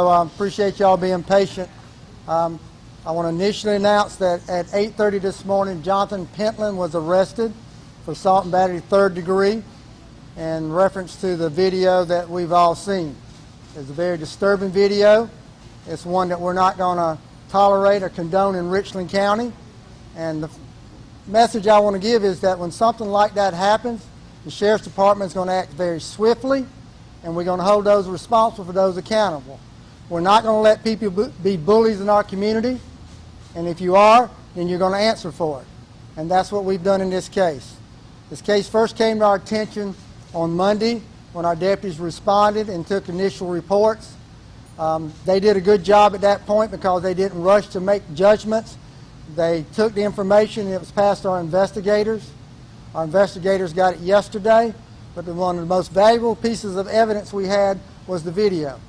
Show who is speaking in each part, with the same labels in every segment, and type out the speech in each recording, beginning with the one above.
Speaker 1: So I appreciate y'all being patient. I want to initially announce that at 8:30 this morning, Jonathan Pentland was arrested for assault and battery 3rd degree in reference to the video that we've all seen. It's a very disturbing video. It's one that we're not going to tolerate or condone in Richland County. And the message I want to give is that when something like that happens, the Sheriff's Department is going to act very swiftly, and we're going to hold those responsible for those accountable. We're not going to let people be bullies in our community, and if you are, then you're going to answer for it. And that's what we've done in this case. This case first came to our attention on Monday when our deputies responded and took initial reports. They did a good job at that point because they didn't rush to make judgments. They took the information and it was passed to our investigators. Our investigators got it yesterday, but one of the most valuable pieces of evidence we had was the video.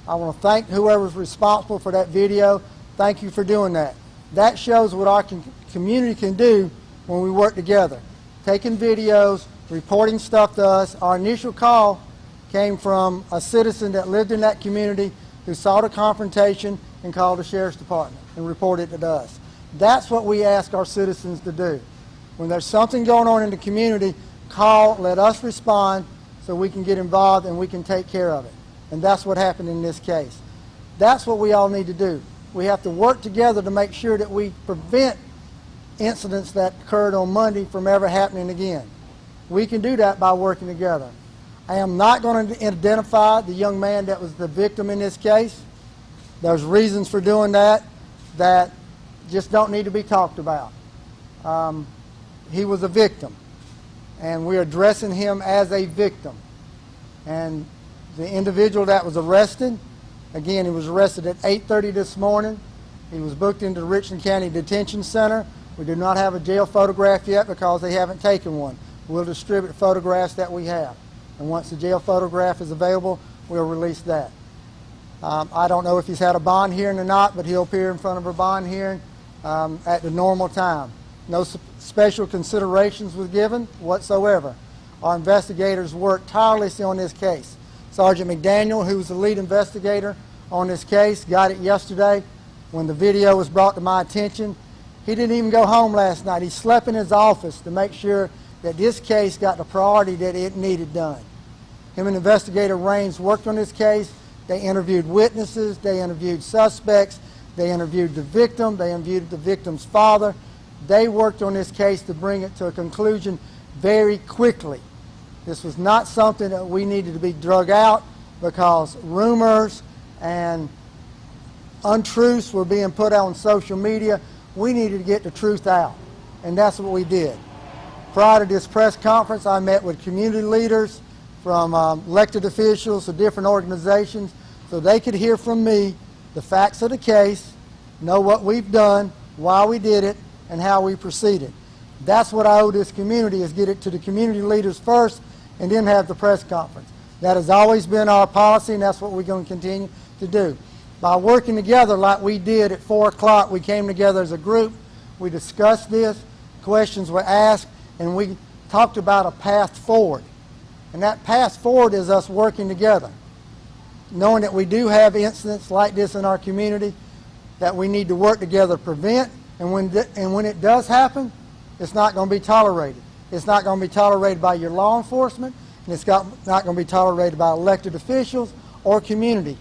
Speaker 1: I want to thank whoever's responsible for that video. Thank you for doing that. That shows what our community can do when we work together. Taking videos, reporting stuff to us. Our initial call came from a citizen that lived in that community who saw the confrontation and called the Sheriff's Department and reported it to us. That's what we ask our citizens to do. When there's something going on in the community, call, let us respond so we can get involved and we can take care of it. And that's what happened in this case. That's what we all need to do. We have to work together to make sure that we prevent incidents that occurred on Monday from ever happening again. We can do that by working together. I am not going to identify the young man that was the victim in this case. There's reasons for doing that just don't need to be talked about. He was a victim, and we're addressing him as a victim. And the individual that was arrested, again, he was arrested at 8:30 this morning. He was booked into the Richland County Detention Center. We do not have a jail photograph yet because they haven't taken one. We'll distribute photographs that we have. And once the jail photograph is available, we'll release that. I don't know if he's had a bond hearing or not, but he'll appear in front of a bond hearing at the normal time. No special considerations were given whatsoever. Our investigators worked tirelessly on this case. Sergeant McDaniel, who was the lead investigator on this case, got it yesterday when the video was brought to my attention. He didn't even go home last night. He slept in his office to make sure that this case got the priority that it needed done. Him and Investigator Raines worked on this case. They interviewed witnesses. They interviewed suspects. They interviewed the victim. They interviewed the victim's father. They worked on this case to bring it to a conclusion very quickly. This was not something that we needed to be drug out because rumors and untruths were being put out on social media. We needed to get the truth out, and that's what we did. Prior to this press conference, I met with community leaders from elected officials of different organizations so they could hear from me the facts of the case, know what we've done, why we did it, and how we proceeded. That's what I owe this community, is get it to the community leaders first and then have the press conference. That has always been our policy, and that's what we're going to continue to do. By working together like we did at 4 o'clock, we came together as a group, we discussed this, questions were asked, and we talked about a path forward. And that path forward is us working together, knowing that we do have incidents like this in our community that we need to work together to prevent, and when it does happen, it's not going to be tolerated. It's not going to be tolerated by your law enforcement, and it's not going to be tolerated by elected officials or community.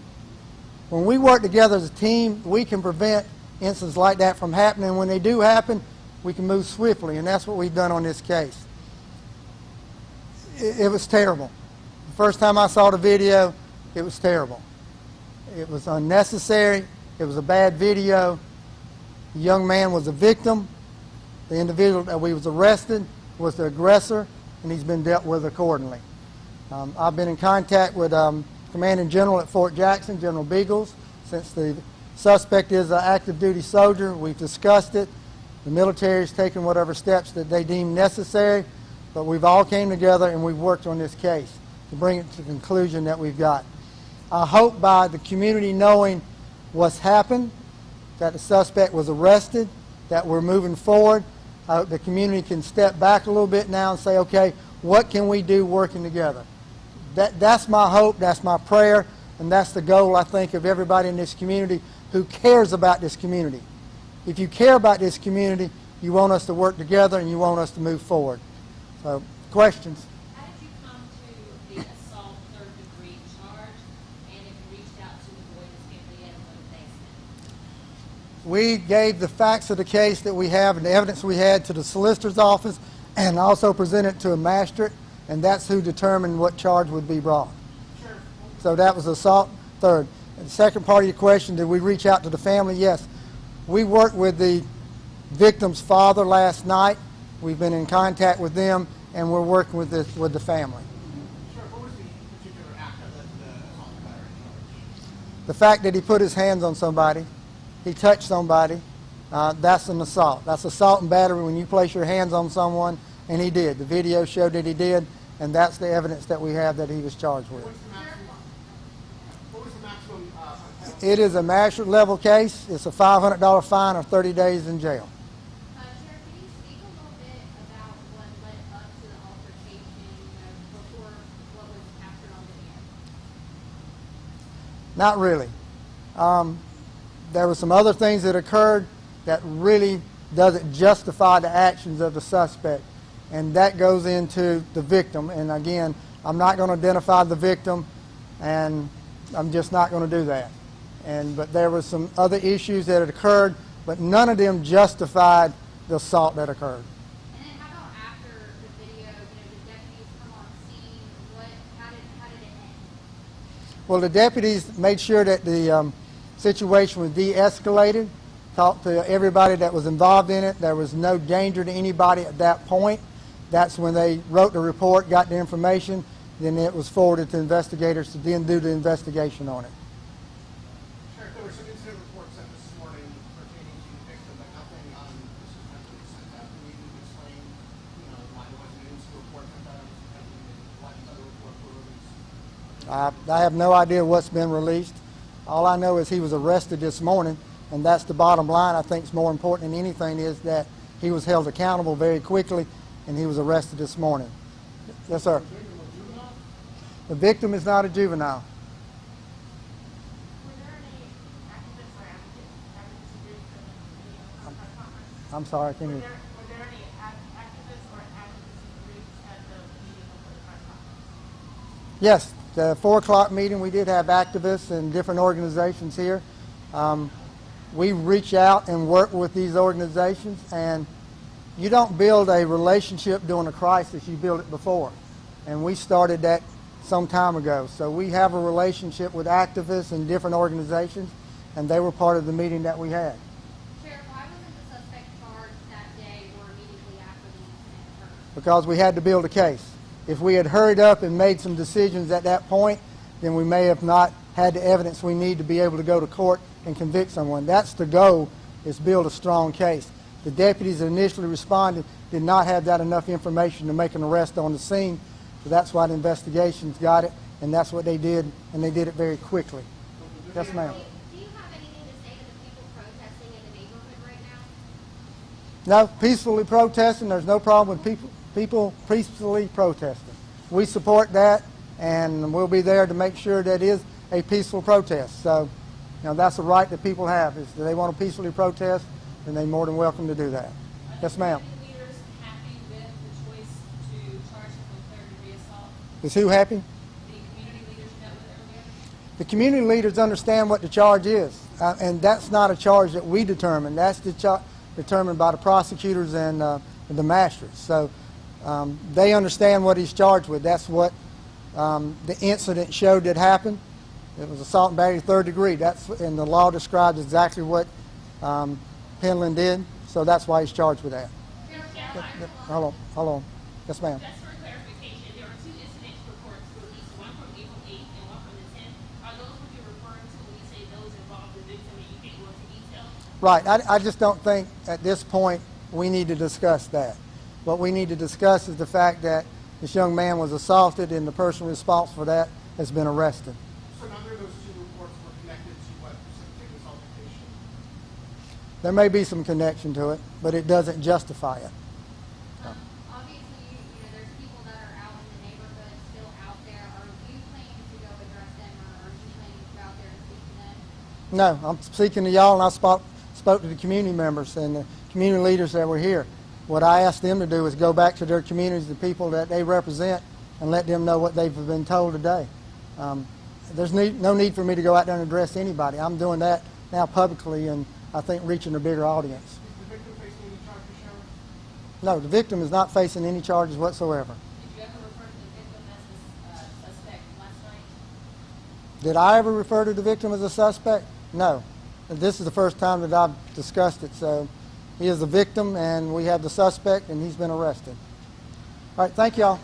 Speaker 1: When we work together as a team, we can prevent incidents like that from happening. When they do happen, we can move swiftly, and that's what we've done on this case. It was terrible. The first time I saw the video, it was terrible. It was unnecessary. It was a bad video. The young man was a victim. The individual that we was arrested was the aggressor, and he's been dealt with accordingly. I've been in contact with Commanding General at Fort Jackson, General Beagles, since the suspect is an active duty soldier. We've discussed it. The military has taken whatever steps that they deem necessary, but we've all came together and we've worked on this case to bring it to the conclusion that we've got. I hope by the community knowing what's happened, that the suspect was arrested, that we're moving forward. The community can step back a little bit now and say, okay, what can we do working together? That's my hope, that's my prayer. And that's the goal, I think, of everybody in this community who cares about this community. If you care about this community, you want us to work together and you want us to move forward. So, questions?
Speaker 2: How did you come to the assault third-degree charge, and if you reached out to the boy that's being led in the basement?
Speaker 1: We gave the facts of the case that we have and the evidence we had to the solicitor's office and also presented to a magistrate, and that's who determined what charge would be brought.
Speaker 3: Sure.
Speaker 1: So that was assault third. And the second part of your question, did we reach out to the family? Yes. We worked with the victim's father last night. We've been in contact with them, and we're working with the family.
Speaker 3: Sure. What was the particular act that led to the assault and battery charge?
Speaker 1: The fact that he put his hands on somebody, he touched somebody, that's an assault. That's assault and battery when you place your hands on someone, and he did. The video showed that he did, and that's the evidence that we have that he was charged with.
Speaker 3: What was the maximum penalty?
Speaker 1: It is a magistrate level case. It's a $500 fine or 30 days in jail.
Speaker 2: Sheriff, can you speak a little bit about what led up to the altercation, before what was captured on video?
Speaker 1: Not really. There were some other things that occurred that really doesn't justify the actions of the suspect, and that goes into the victim. And again, I'm not going to identify the victim, and I'm just not going to do that. But there were some other issues that had occurred, but none of them justified the assault that occurred.
Speaker 2: And then how about after the video, the deputies come on scene, how did it end?
Speaker 1: Well, the deputies made sure that the situation was de-escalated, talked to everybody that was involved in it. There was no danger to anybody at that point. That's when they wrote the report, got the information, then it was forwarded to investigators to then do the investigation on it.
Speaker 3: Sheriff, there were some incident reports sent this morning pertaining to the victim, but nothing on this was temporarily sent out. Can you explain, why there wasn't an incident report sent out on this victim and why these other reports were released?
Speaker 1: I have no idea what's been released. All I know is he was arrested this morning, and that's the bottom line. I think is more important than anything is that he was held accountable very quickly, and he was arrested this morning. Yes, sir. The victim is not a juvenile.
Speaker 4: Were there any activists or advocacy groups at the press conference?
Speaker 1: I'm sorry, I can't hear you.
Speaker 4: Were there any activists or advocacy groups at the meeting before the press conference?
Speaker 1: Yes, the 4 o'clock meeting, we did have activists and different organizations here. We reach out and work with these organizations, and you don't build a relationship during a crisis, you build it before. And we started that some time ago. So we have a relationship with activists and different organizations, and they were part of the meeting that we had.
Speaker 2: Sheriff, why wasn't the suspect charged that day or immediately after the incident occurred?
Speaker 1: Because we had to build a case. If we had hurried up and made some decisions at that point, then we may have not had the evidence we need to be able to go to court and convict someone. That's the goal, is build a strong case. The deputies that initially responded did not have that enough information to make an arrest on the scene, so that's why the investigations got it, and that's what they did, and they did it very quickly. Yes, ma'am.
Speaker 2: Do you have anything to say to the people protesting in the neighborhood right now?
Speaker 1: No, peacefully protesting. There's no problem with people peacefully protesting. We support that, and we'll be there to make sure that it is a peaceful protest. So, that's a right that people have. If they want to peacefully protest, then they're more than welcome to do that. Yes, ma'am.
Speaker 2: Are the leaders happy with the choice to charge him with third-degree assault?
Speaker 1: Is who happy?
Speaker 2: The community leaders met with earlier?
Speaker 1: The community leaders understand what the charge is, and that's not a charge that we determine. That's determined by the prosecutors and the magistrates. So they understand what he's charged with. That's what the incident showed that happened. It was assault and battery third degree. And the law describes exactly what Penland did, so that's why he's charged with that. Hold on. Yes, ma'am.
Speaker 5: Just for clarification, there were 2 incident reports released, one from April 8th and one from the 10th. Are those what you're referring to when you say those involved the victim and you can't go into detail?
Speaker 1: Right. I just don't think at this point we need to discuss that. What we need to discuss is the fact that this young man was assaulted and the person responsible for that has been arrested.
Speaker 3: So neither of those 2 reports were connected to what precipitated this altercation?
Speaker 1: There may be some connection to it, but it doesn't justify it.
Speaker 2: Obviously, there's people that are out in the neighborhood still out there. Are you planning to go address them, or are you planning
Speaker 1: No, I'm speaking to y'all, and I spoke to the community members and the community leaders that were here. What I asked them to do is go back to their communities, the people that they represent, and let them know what they've been told today. There's no need for me to go out there and address anybody. I'm doing that now publicly, and I think reaching a bigger audience.
Speaker 3: Is the victim facing any charges, Sheriff?
Speaker 1: No, the victim is not facing any charges whatsoever.
Speaker 2: Did you ever refer to the victim as the suspect last night?
Speaker 1: Did I ever refer to the victim as a suspect? No. This is the first time that I've discussed it, so he is the victim, and we have the suspect, and he's been arrested. All right, thank y'all.